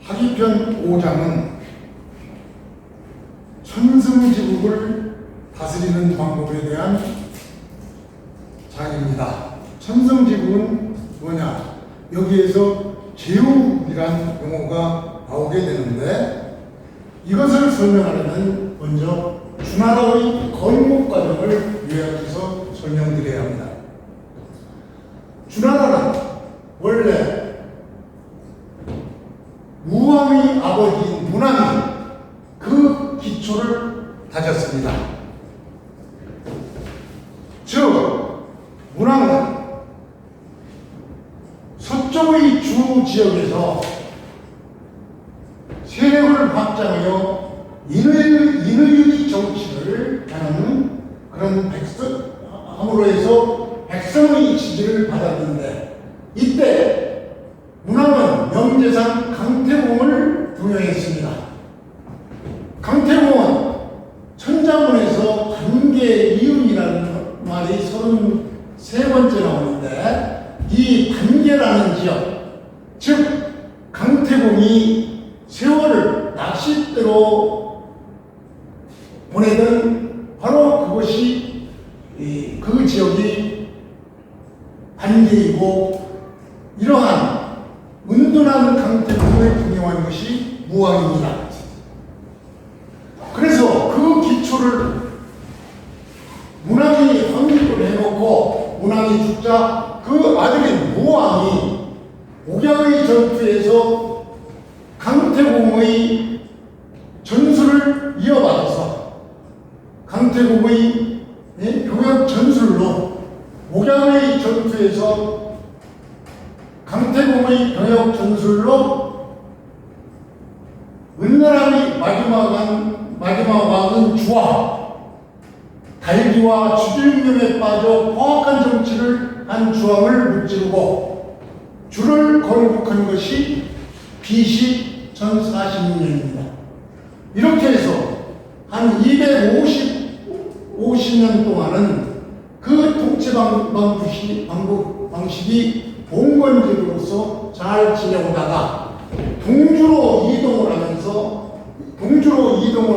하기편 5장은 천승지국을 다스리는 방법에 대한 장입니다. 천승지국은 뭐냐? 여기에서 제국이란 용어가 나오게 되는데, 이것을 설명하려면 먼저 주나라의 건국 과정을 요약해서 설명드려야 합니다. 주나라는 원래 무왕의 아버지인 문왕이 그 기초를 다졌습니다. 즉 문왕은 서쪽의 주 지역에서 세력을 확장하여 인의 정치를 하는 그런 함으로 해서 백성의 지지를 받았는데, 이때 문왕은 명제상 강태공을 등용했습니다. 강태공은 천자문에서 반계이윤이라는 말이 33번째 나오는데, 이 반계라는 지역, 즉 강태공이 세월을 낚싯대로 보내던 바로 그것이 그 지역이 반계이고, 이러한 은둔한 강태공을 등용한 것이 무왕입니다. 그래서 그 기초를 문왕이 확립을 해놓고, 문왕이 죽자 그 아들인 무왕이 옥양의 전투에서 강태공의 전술을 이어받아서 강태공의 병역 전술로, 옥양의 전투에서 강태공의 병역 전술로 은나라의 마지막 왕은 주화, 달기와 주질념에 빠져 포악한 정치를 한 주왕을 무찌르고 주를 건국한 것이 BC 1046년입니다. 이렇게 해서 한 250년 동안은 그 통치 방식이 봉건제도로서 잘 지내오다가 동주로 이동을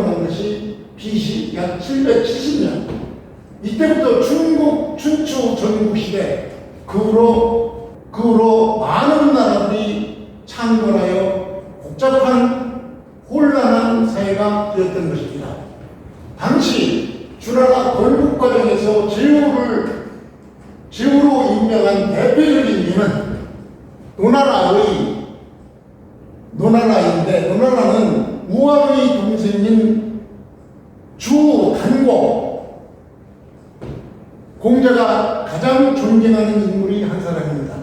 한 것이 BC 약 770년, 이때부터 춘추 전국시대, 그 후로 많은 나라들이 창궐하여 복잡한 혼란한 사회가 되었던 것입니다. 당시 주나라 건국 과정에서 제후로 임명한 대표적인 인은 노나라인데, 노나라는 우왕의 동생인 주단고, 공자가 가장 존경하는 인물이 한 사람입니다.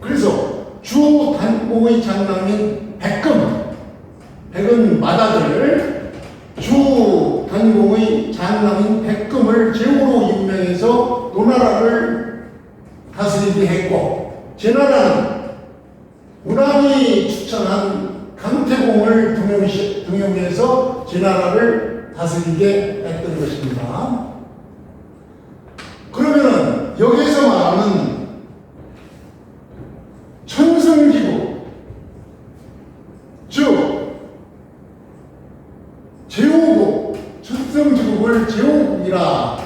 그래서 주단고의 장남인 백은 맏아들, 주단공의 장남인 백금을 제후로 임명해서 노나라를 다스리게 했고, 제나라는 문왕이 추천한 강태공을 등용해서 제나라를 다스리게 했던 것입니다. 그러면은 여기서 말하는 천승지국, 즉 제후국, 천승지국을 제후국이라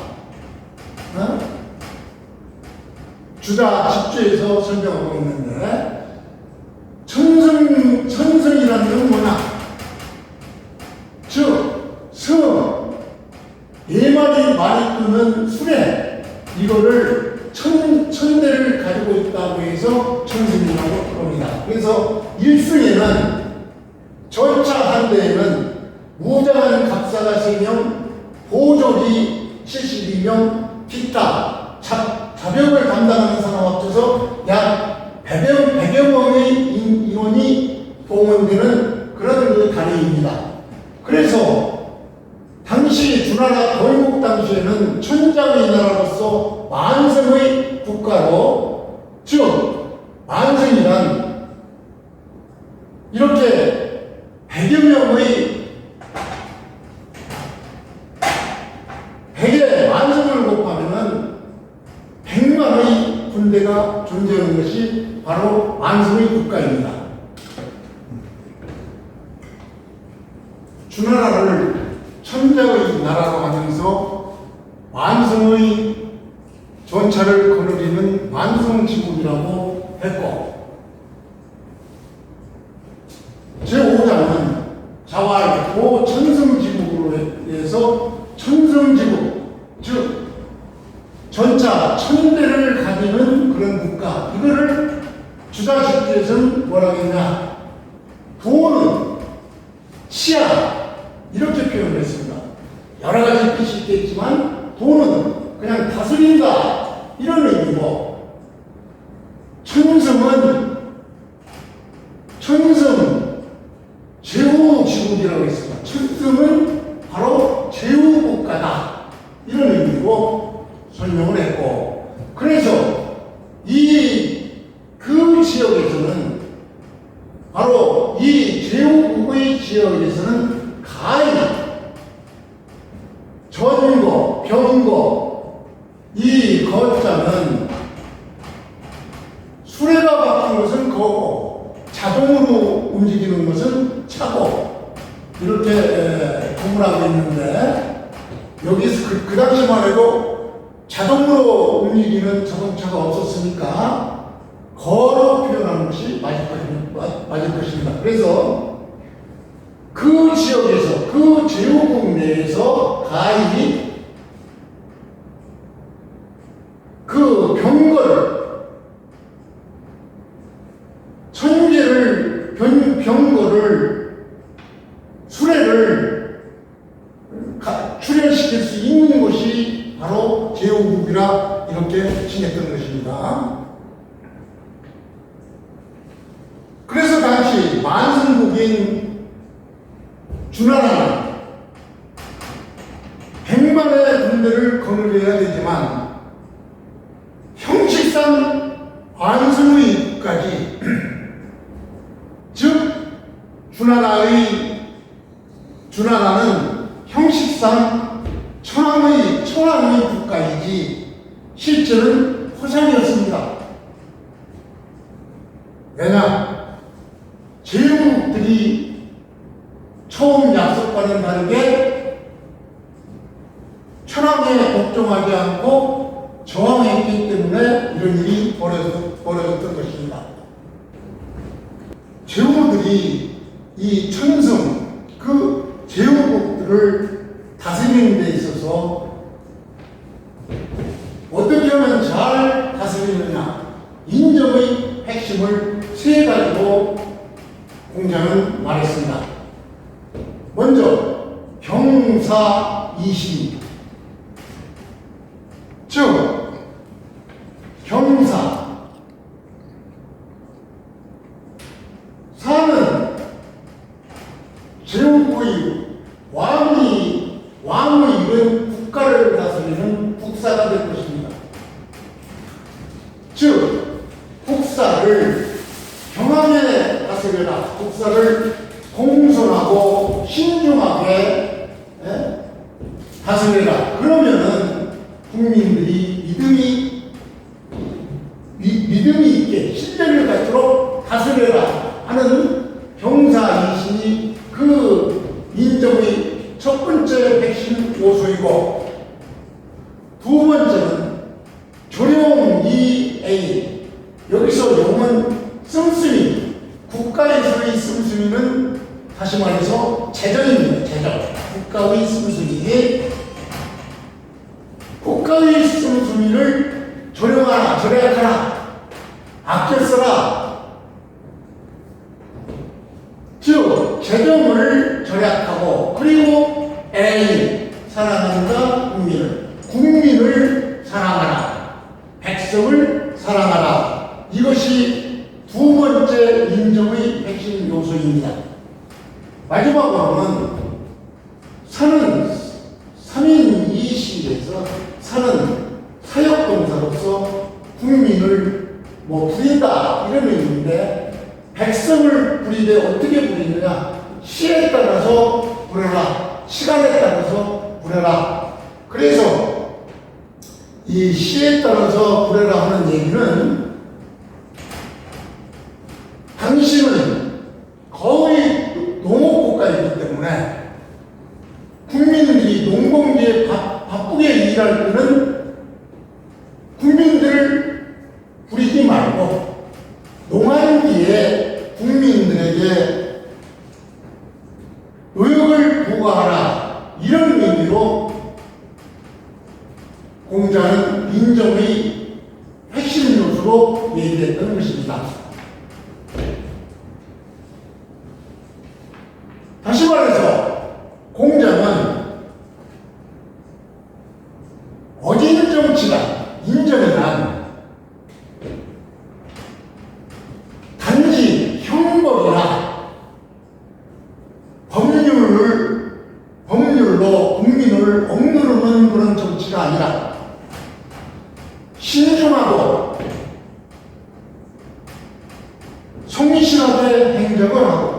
주자 집주에서 설명하고 있는데, 천승이라는 건 뭐냐? 즉 예마리 많이 끄는 수레, 이거를 천대를 가지고 있다고 해서 천승이라고 부릅니다. 그래서 1승에는 전차 한 대에는 무장한 갑사가 3명, 보조기 72명, 기타 자병을 담당하는 사람 합쳐서 약 100여 명의 인원이 동원되는 그런 그 다리입니다. 그래서 당시 주나라 건국 당시에는 천장의 나라로서 만성의 국가로, 즉 만성이란 이렇게 100여 명의 100의 만성을 곱하면은 100만의 군대가 존재하는 것이 바로 만성의 국가입니다. 주나라를 천자의 나라로 하면서 만성의 전차를 거느리는 만성지국이라고 했고, 제5장은 자활 고천성지국으로 해서 천성지국, 즉 전차 1000대를 가지는 그런 국가, 이거를 주자식지에서는 뭐라고 했냐, 도는 치아, 이렇게 표현을 했습니다. 여러 가지 뜻이 있겠지만 도는 그냥 다스린다, 이런 의미고, 천성은 제후지국이라고 했습니다. 천성은 바로 제후국가다, 이런 의미로 설명을 했고, 그래서 그 지역에서는, 바로 이 제후국의 지역에서는 가히 전거, 병거, 이 거자는 수레가 바뀐 것은 거고, 자동으로 움직이는 것은 차고, 이렇게 구분하고 있는데, 여기서 그 당시만 해도 자동으로 움직이는 자동차가 없었으니까 거로 표현하는 것이 맞을 것입니다. 그래서 그 지역에서, 그 제후국 내에서 가히 그 병거를, 수레를 출현시킬 수 있는 곳이 바로 제후국이라 이렇게 칭했던 것입니다. 그래서 당시 만성국인 주나라는 100만의 군대를 거느려야 되지만 형식상 완성의까지, 즉 주나라는 형식상 천황의 국가이지 실제는 호상이었습니다. 왜냐? 제후국들이 처음 약속과는 다르게 천황에 복종하지 않고 저항했기 때문에 이런 일이 벌어졌던 것입니다. 제후들이 이 천성, 그 제후국들을 다스리는 데 있어서 어떻게 하면 잘 다스리느냐, 인정의 핵심을 3가지로 공자는 말했습니다. 먼저 경사이시, 즉 경사, 사는 제후국의 왕의 이런 국가를 다스리는 국사가 될 것입니다. 즉 국사를 경하게 다스려라, 국사를 공손하고 신중하게 다스려라. 그러면은 국민들이 믿음이 있게 신뢰를 갖도록 다스려라 하는 경사이신이 그 인정의 첫 번째 핵심 요소이고, 두 번째는 조령이에이, 여기서 용은 씀씀이, 국가에서의 씀씀이는 다시 말해서 재정입니다. 재정, 국가의 씀씀이, 국가의 씀씀이를 조령하라, 절약하라, 아껴 써라, 즉 재정을 절약하고, 그리고 애인, 사랑한다, 국민을 사랑하라, 백성을 사랑하라, 이것이 두 번째 인정의 핵심 요소입니다. 마지막으로는 사는 3인2실에서 사는 사역동사로서 국민을 부린다, 이런 의미인데, 백성을 부리되 어떻게 부리느냐, 시에 따라서 부려라, 시간에 따라서 부려라. 그래서 이 시에 따라서 부려라 하는 얘기는, 당신은 거의 농업국가이기 때문에 인정의 핵심 요소로 얘기했던 것입니다. 다시 말해서 공장은 어진 정치가 인정이란 단지 형벌이나 법률로 국민을 억누르는 그런 정치가 아니라 신중하고 성실하게 행정을 하고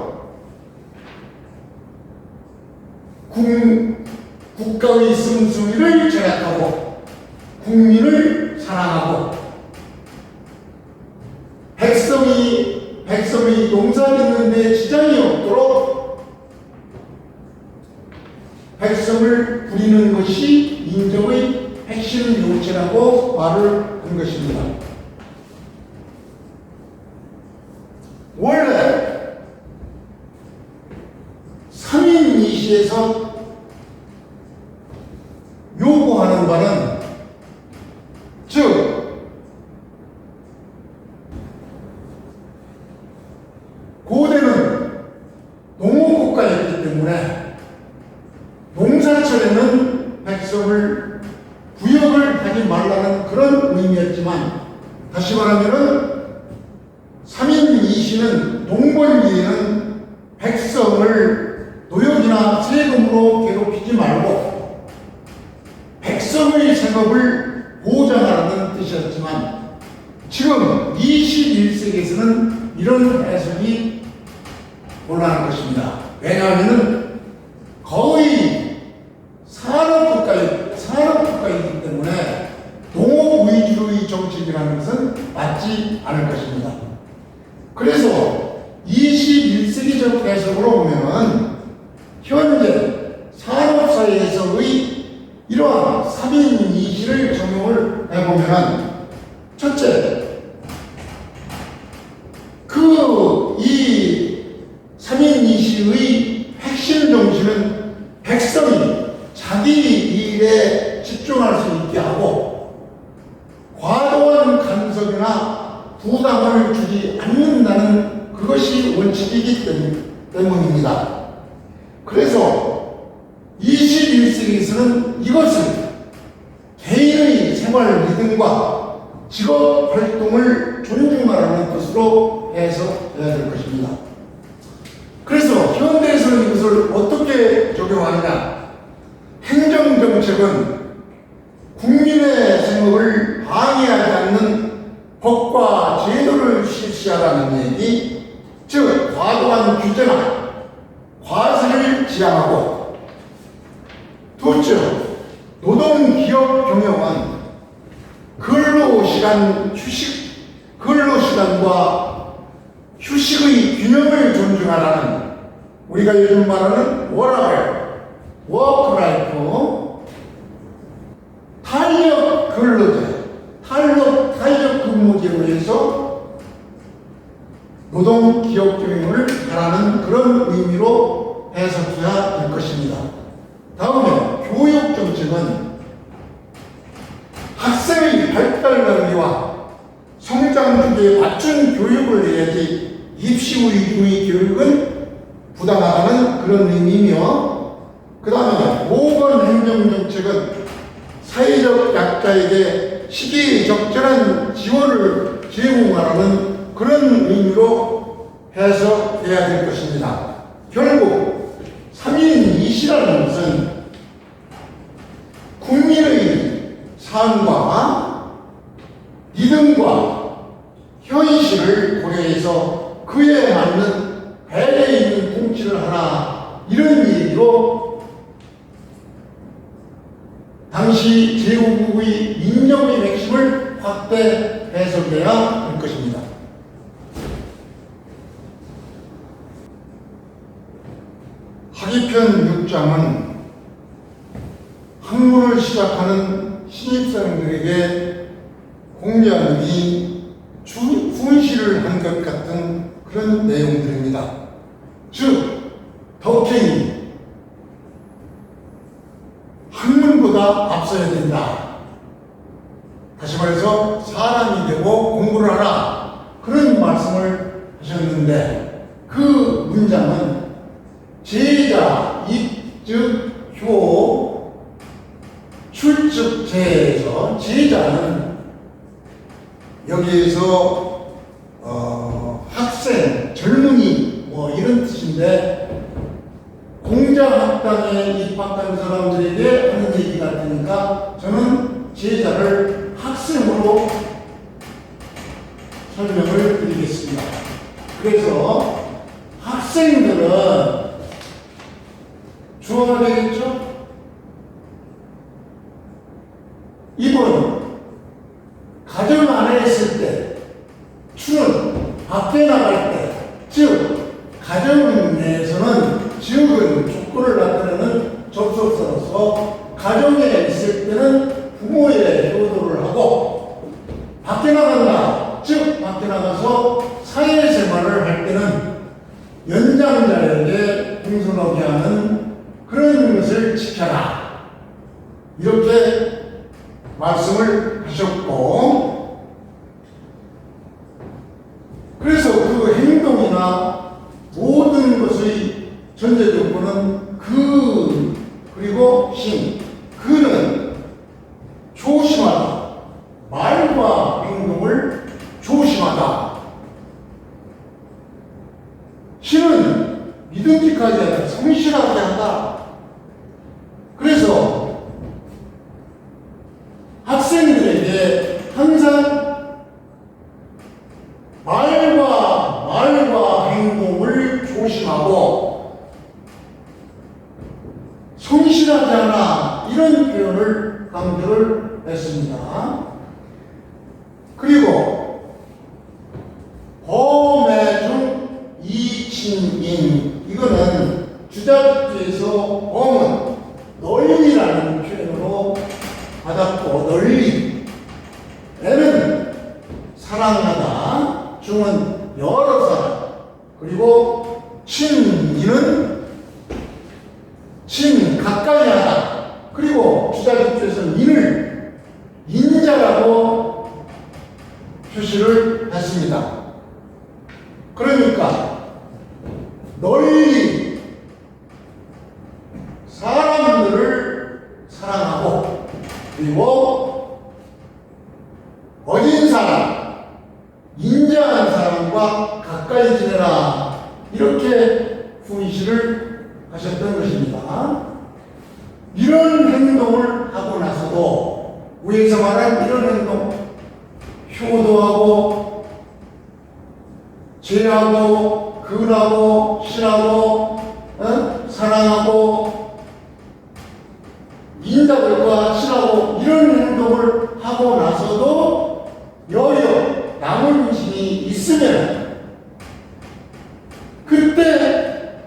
국가의 씀씀이를 절약하고 국민을 사랑하고 백성이 농사짓는 데 지장이 없도록 백성을 부리는 것이 인정의 핵심 요체라고 말을 한 것입니다. 원래 3인2시에서 요구하는 바는 즉 고대는 농업국가였기 때문에 농사철에는 백성을 구역을 하지 말라는 그런 의미였지만 다시 말하면은 3인2시는 농번기에는 백성을 노역이나 세금으로 괴롭히지 말고 백성의 생업을 보장하라는 뜻이었지만 지금 21세기에서는 이런 해석이 곤란한 것입니다. 왜냐하면 거의 산업국가이기 때문에 농업 위주의 정책이라는 것은 맞지 않을 것입니다. 그래서 21세기적 해석으로 보면 현재 산업사회에서의 이러한 3인2시를 적용을 해보면 첫째, 이 3인2시의 핵심 정신은 백성이 자기 일에 집중할 수 있게 하고 과도한 간섭이나 부담을 주지 않는다는 그것이 원칙이기 때문입니다. 그래서 21세기에서는 이것을 개인의 생활 리듬과 직업 활동을 존중하라는 것으로 해석해야 될 것입니다. 그래서 현대에서는 이것을 어떻게 적용하느냐? 행정정책은 국민의 생업을 방해하지 않는 법과 제도를 실시하라는 얘기, 즉 과도한 규제나 과세를 지양하고, 둘째, 노동기업 경영은 근로시간과 휴식의 균형을 존중하라는, 우리가 요즘 말하는 워크라이프, 탄력 근로제, 탄력 근무제로 해서 노동기업 경영을 하라는 그런 의미로 해석해야 될 것입니다. 다음에 교육정책은 학생의 발달 능력과 성장 주기에 맞춘 교육을 해야지 입시 위주의 교육은 부당하다는 그런 의미이며, 그 다음에 보건행정정책은 사회적 약자에게 시기적절한 지원을 제공하라는 그런 의미로 해석해야 될 것입니다. 결국 3인2시라는 것은 국민의 삶과 리듬과 현실을 고려해서 그에 맞는 배려 있는 통치를 하라, 이런 얘기로 당시 제국의 인정의 핵심을 확대 해석해야 할 것입니다. 학위편 6장은 학문을 시작하는 신입사원들에게 공자님이 훈시를 한 것 같은 그런 내용들입니다. 즉, 덕행이 학문보다 앞서야 된다. 다시 말해서 사람이 되고 공부를 하라, 그런 말씀을 하셨는데, 그 문장은 제자 입즉 효 출측제에서 제자는 여기에서 학생, 젊은이 뭐 이런 뜻인데, 공자학당에 입학한 사람들에게 하는 얘기 같으니까 저는 제자를 학생으로 설명을 드리겠습니다. 그래서 학생들은 주어가 되겠죠? 입은 가정 안에 있을 때, 추는 밖에 나갈 때, 즉 가정 내에서는 지역은 조건을 나타내는 접속사로서 가정에 있을 때는 부모의 효도를 하고, 밖에 나간다, 즉 밖에 나가서 사회생활을 할 때는 연장자에게 공손하게 하는 그런 것을 지켜라, 이렇게 말씀을 하셨고, 그래서 그 행동이나 모든 것의 전제 조건은 그리고 신, 그는 조심하다, 말과 행동을 조심하다. 신은 믿음직하게 하다, 성실하게 한다. 그래서 학생들에게 항상 말과 행동을 조심하고 성실하지 않아, 이런 표현을 강조를 했습니다. 그리고 범해중 이친인, 이거는 주자집에서 범은 널리라는 표현으로 받았고, 널리, 애는 사랑하다, 중은 여러 사람, 그리고 친인은 친, 가까이 하다, 그리고 주자집에서는 인을 인자라고 표시를 했습니다. 그러니까 널리 사람들을 사랑하고, 그리고 어진 사람, 인자한 사람과 가까이 지내라, 이렇게 훈시를 하셨던 것입니다. 이런 행동을 하고 나서도, 위에서 말한 이런 행동, 효도하고 제하고 근하고 신하고 사랑하고 인자들과 신하고 이런 행동을 하고 나서도 여려 남은 힘이 있으면 그때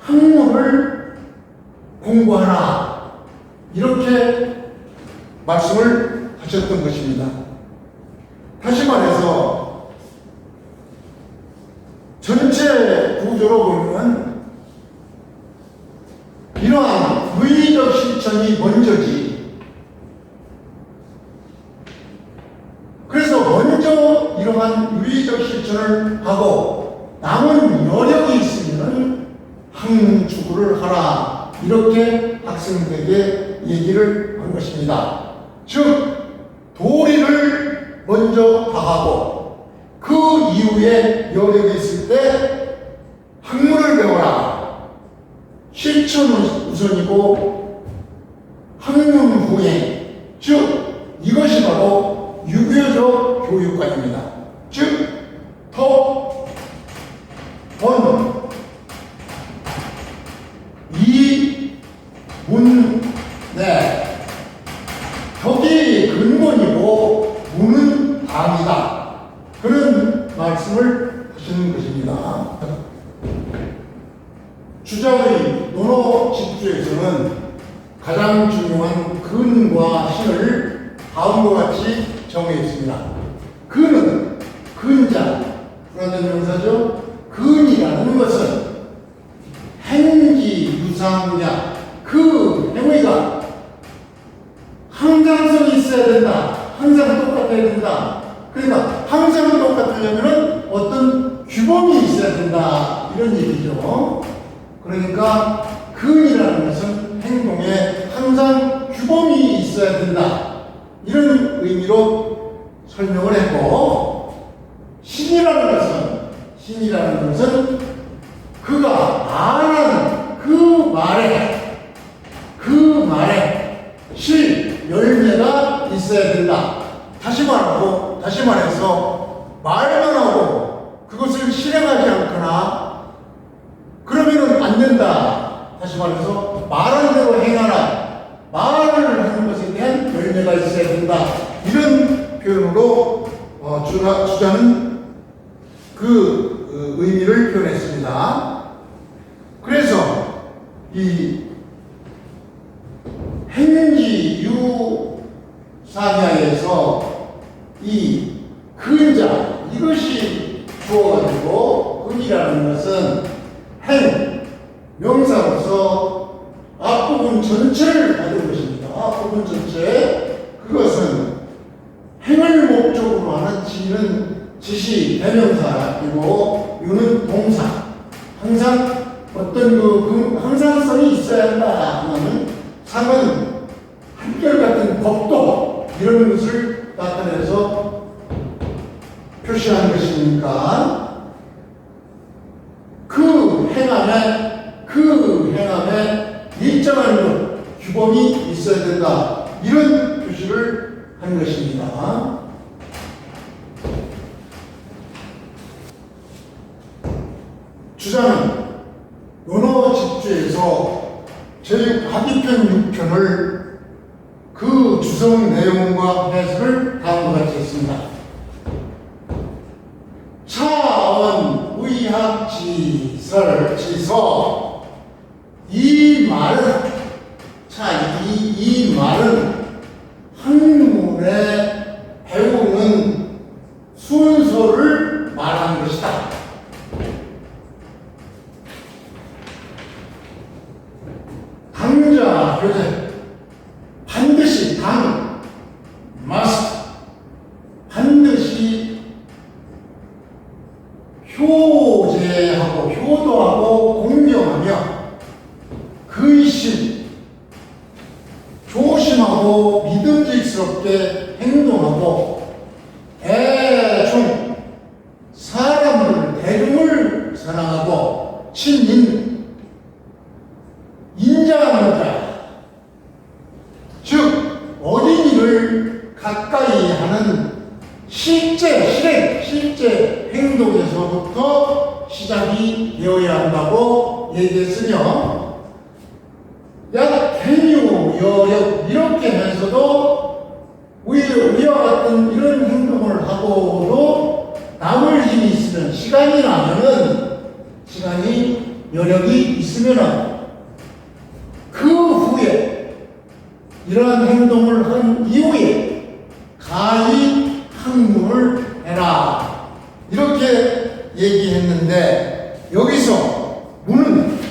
학문을 공부하라, 이렇게 말씀을 하셨던 것입니다. 다시 말해서 전체 구조로 보면 이러한 의의적 실천이 먼저지. 그래서 먼저 이러한 의의적 실천을 하고 남은 여력이 있으면 학문 추구를 하라, 이렇게 학생들에게 얘기를 한 것입니다. 즉 도리를 먼저 다하고 그 이후에 여력이 있을 때 학문을 배워라. 실천은 우선이고 학문 후에, 즉 이것이 바로 유교적 교육관입니다. 즉 덕, 본, 이, 문, 네. 덕이 근본이고 문은 방이다, 그런 말씀을 하시는 것입니다. 주자의 논어 집주에서는 가장 중요한 근과 신을 다음과 같이 정해 있습니다. 근은 근자, 불완전 명사죠. 근이라는 것은 행기 유상야, 그 행위가 항상성이 있어야 된다, 항상 똑같아야 된다. 그러니까 항상 똑같으려면 어떤 규범이 있어야 된다. 이런 얘기죠. 그러니까 근이라는 것은 행동에 항상 규범이 있어야 된다. 이런 의미로 설명을 했고, 신이라는 것은 그가 말하는 그 말에 실 열매가 있어야 된다. 다시 말해서 말만 하고 그것을 실행하지 않거나 그러면은 안 된다. 다시 말해서 말한 대로 행하라. 말을 하는 것에 대한 열매가 있어야 된다. 이런 표현으로 주자는 그 의미를 표현했습니다. 그래서 이 행지 유사냐에서 이 근자 이것이 주어가지고 근이라는 것은 행 명사로서 앞부분 전체를 받은 것입니다. 앞부분 전체 그것은 행을 목적으로 하는 지는 지시 대명사이고 유는 동사 항상 어떤 항상성이 있어야 한다 하는 상은 한결같은 법도 이런 것을 나타내서 표시한 것이니까 그 행함에 일정한 것, 규범이 있어야 된다. 이런 표시를 한 것입니다. 주자는 논어집주에서 제6하기편 6편을 그 주성 내용과 해설을 다음과 같이 했습니다. 차언 의학지설 지서 이 말은 이 말은 학문에 배우는 순서를 말하는 것이다. 강자 교재 반드시 반드시 효제하고 효도하고 공경하며 근신 조심하고 믿음직스럽게 행동하고 대중 대중을 사랑하고 인자하는 자 즉 어린이를 가까이 하는 실제 행동에서부터 시작이 되어야 한다고 얘기했으며 갱유, 여력 이렇게 해서도 위와 같은 이런 행동을 하고도 남을 힘이 있으면 시간이 여력이 있으면 그 후에 이러한 행동을 한 이후에 가히 학문을 해라. 이렇게 얘기했는데 여기서 문은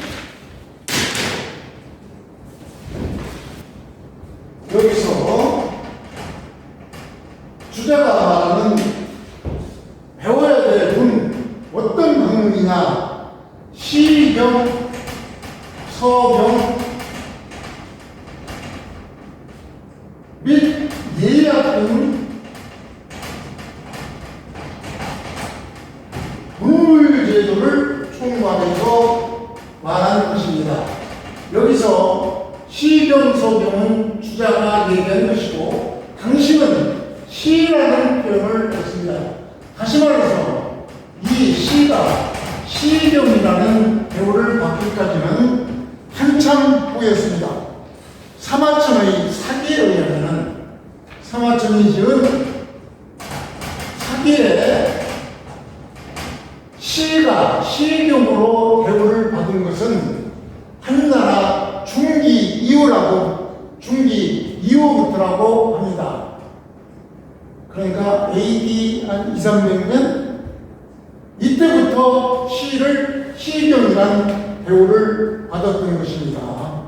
주자가 말하는 배워야 될 문 어떤 학문이냐 시경 서경 및 예약 등 문물제도를 총괄해서 말하는 것입니다. 여기서 시경서경은 주자가 얘기한 것이고 당신은 시라는 표현을 했습니다. 다시 말해서 이 시가 시경이라는 배우를 받기까지는 한참 후였습니다. 사마천의 사기에 의하면 사마천이 지은 사기에 시가 시경으로 대우를 받은 것은 한나라 중기 이후부터라고 합니다. 그러니까 AD 한 200~300년 이때부터 시경이라는 대우를 받았던 것입니다.